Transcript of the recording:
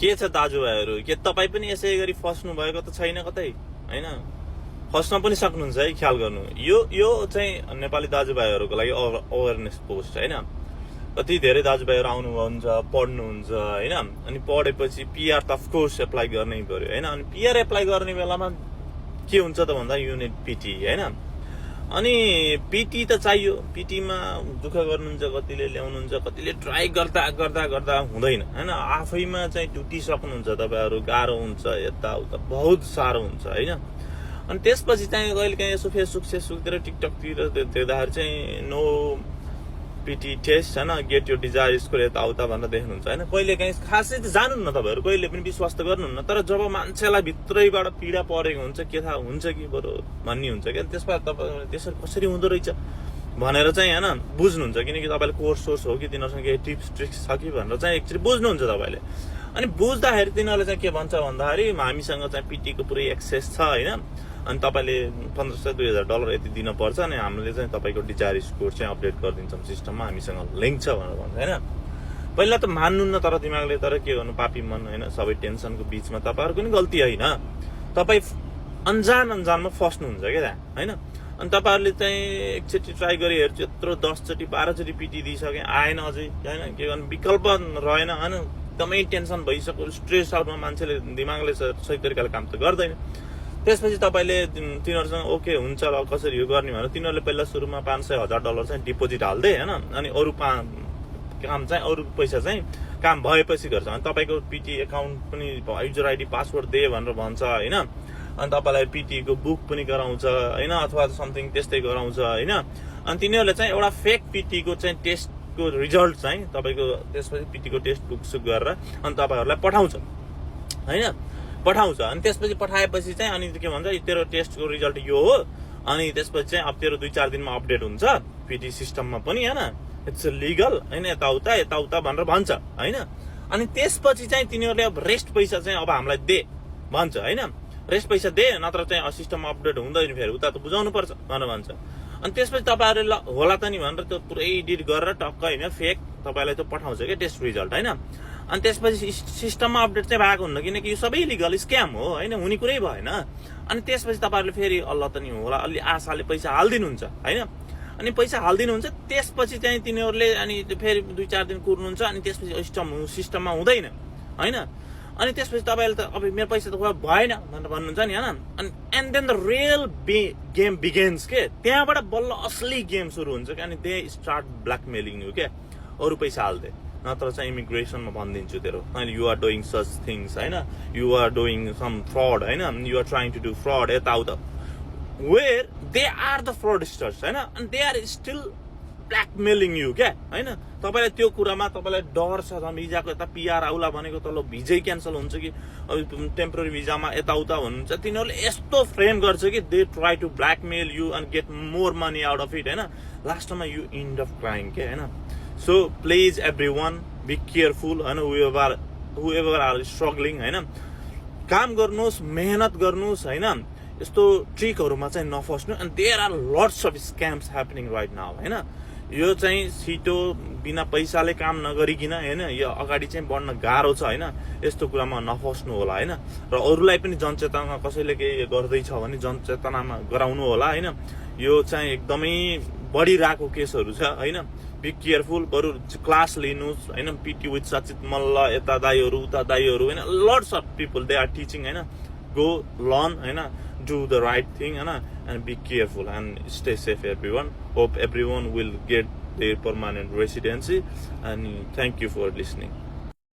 के छ दाजुभाइहरू, के तपाईँ पनि यसै गरी फस्नु भएको त छैन कतै होइन? फस्न पनि सक्नुहुन्छ है, ख्याल गर्नु। यो चाहिँ नेपाली दाजुभाइहरूको लागि अवेरनेस पोस्ट होइन। कति धेरै दाजुभाइहरू आउनुहुन्छ, पढ्नुहुन्छ होइन। अनि पढेपछि पिआर त अफकोर्स एप्लाई गर्नै पर्यो होइन। अनि पिआर एप्लाई गर्ने बेलामा के हुन्छ त भन्दा युनिट पिटी होइन। अनि पिटी त चाहियो। पिटीमा दुःख गर्नुहुन्छ, कतिले ल्याउनुहुन्छ, कतिले ट्राई गर्दा गर्दा गर्दा हुँदैन होइन। आफैमा चाहिँ टुटिसक्नुहुन्छ तपाईँहरू, गाह्रो हुन्छ, यताउता बहुत साह्रो हुन्छ होइन। अनि त्यसपछि चाहिँ कहिले काहीँ यसो फेसबुकतिर टिकटकतिर देख्दाखेरि चाहिँ नो पिटी टेस्ट होइन, गेट यो डिजायर स्कोर यताउता भनेर देख्नुहुन्छ होइन। कहिले काहीँ खासै त जानुहुन्न तपाईँहरू, कहिले पनि विश्वास त गर्नुहुन्न। तर जब मान्छेलाई भित्रैबाट पीडा परेको हुन्छ, के थाहा हुन्छ कि बरु भन्ने हुन्छ क्या, त्यसमा तपाईँ त्यसरी कसरी हुँदो रहेछ भनेर चाहिँ होइन बुझ्नुहुन्छ। किनकि तपाईँले कोर्स हो कि तिनीहरूसँग केही टिप्स ट्रिक्स छ कि भनेर चाहिँ एकचोटि बुझ्नुहुन्छ तपाईँले। अनि बुझ्दाखेरि तिनीहरूले चाहिँ के भन्छ भन्दाखेरि हामीसँग चाहिँ पिटीको पुरै एक्सेस छ होइन। अनि तपाईँले $1500-2000 यति दिनुपर्छ, अनि हामीले चाहिँ तपाईँको डिजायर स्कोर चाहिँ अपडेट गरिदिन्छौँ सिस्टममा, हामीसँग लिङ्क छ भनेर भन्छ होइन। पहिला त मान्नुहुन्न तर दिमागले, तर के गर्नु, पापी मन होइन। सबै टेन्सनको बिचमा तपाईँहरूको पनि गल्ती होइन, तपाईँ अन्जानमा फस्नुहुन्छ क्या त्यहाँ होइन। अनि तपाईँहरूले चाहिँ एकचोटि ट्राई गरी हेर्छु, यत्रो 10चोटि 12चोटि पिटी दिइसकेँ, आएन अझै होइन। के गर्नु, विकल्प रहेन होइन। एकदमै टेन्सन भइसक्यो, स्ट्रेस आउटमा मान्छेले दिमागले सही तरिकाले काम त गर्दैन। त्यसपछि तपाईँले तिनीहरूसँग ओके हुन्छ र कसरी यो गर्ने भनेर तिनीहरूले पहिला सुरुमा $500-1000 चाहिँ डिपोजिट हाल्दै होइन। अनि अरू काम चाहिँ अरू पैसा चाहिँ काम भएपछि गर्छ। अनि तपाईँको पिटी एकाउन्ट पनि युजर आइडी पासवर्ड दे भनेर भन्छ होइन। अनि तपाईँलाई पिटीको बुक पनि गराउँछ होइन, अथवा समथिङ त्यस्तै गराउँछ होइन। अनि तिनीहरूले चाहिँ एउटा फेक पिटीको चाहिँ टेस्टको रिजल्ट चाहिँ तपाईँको त्यसपछि पिटीको टेस्ट बुक गरेर अनि तपाईँहरूलाई पठाउँछ होइन, पठाउँछ। अनि त्यसपछि पठाएपछि चाहिँ अनि के भन्छ, तेरो टेस्टको रिजल्ट यो हो। अनि त्यसपछि चाहिँ अब तेरो 2-4 दिनमा अपडेट हुन्छ पिटी सिस्टममा पनि होइन, इट्स लिगल होइन, यताउता भनेर भन्छ होइन। अनि त्यसपछि चाहिँ तिनीहरूले अब रेस्ट पैसा चाहिँ अब हामीलाई दे भन्छ होइन। रेस्ट पैसा दे, नत्र चाहिँ सिस्टममा अपडेट हुँदैन, फेरि उता त बुझाउनु पर्छ भनेर भन्छ। अनि त्यसपछि तपाईँहरूले होला त नि भनेर त्यो पुरै एडिट गरेर टक्क होइन फेक तपाईँलाई त्यो पठाउँछ क्या टेस्ट रिजल्ट होइन। अनि त्यसपछि सिस्टममा अपडेट चाहिँ भएको हुन्न, किनकि यो सबै लिगल स्क्याम हो होइन, हुने कुरै भएन। अनि त्यसपछि तपाईँहरूले फेरि अल्ल त नि होला अलि आशाले पैसा हालिदिनुहुन्छ होइन। अनि पैसा हालिदिनुहुन्छ, त्यसपछि चाहिँ तिनीहरूले अनि फेरि 2-4 दिन कुर्नुहुन्छ। अनि त्यसपछि सिस्टममा हुँदैन होइन। अनि त्यसपछि तपाईँले त अब मेरो पैसा त भएन भनेर भन्नुहुन्छ नि होइन। अनि and then the real game begins के, त्यहाँबाट बल्ल असली गेम सुरु हुन्छ क्या। अनि दे स्टार्ट ब्ल्याकमेलिङ यु क्या, अरू पैसा हाल्दै, नत्र चाहिँ इमिग्रेसनमा भनिदिन्छु तेरो अहिले you are doing such things होइन, you are doing some fraud होइन, you are trying to do fraud यताउता, where they are the fraudsters होइन। अनि they are still blackmailing you क्या होइन। तपाईँलाई त्यो कुरामा तपाईँलाई डर छ, भिजाको यता पिआर आउला भनेको तल भिजै क्यान्सल हुन्छ कि टेम्पोररी भिजामा यताउता भन्नुहुन्छ। तिनीहरूले यस्तो फ्रेम गर्छ कि they try to blackmail you and get more money out of it होइन। लास्टमा यु इन्ड अफ क्राइङ के होइन। So please everyone be careful होइन, whoever आर स्ट्रगलिङ होइन, काम गर्नुहोस्, मेहनत गर्नुहोस् होइन, यस्तो ट्रिकहरूमा चाहिँ नफस्नु। And there are lots of scams happening right now होइन। यो चाहिँ छिटो बिना पैसाले काम नगरिकन होइन, यो अगाडि चाहिँ बढ्न गाह्रो छ होइन। यस्तो कुरामा नफस्नु होला होइन। र अरूलाई पनि जनचेतना, कसैले केही गर्दैछ भने जनचेतनामा गराउनु होला होइन। यो चाहिँ एकदमै बढिरहेको केसहरू छ होइन। बी केयरफुल, बरु क्लास लिनुहोस् होइन, पिटी विथ सचित मल्ल यता दाईहरू उता दाईहरू होइन, lots of people they are teaching होइन। गो लर्न होइन, do the right thing and be careful and stay safe everyone. Hope everyone will get their permanent residency and thank you for listening.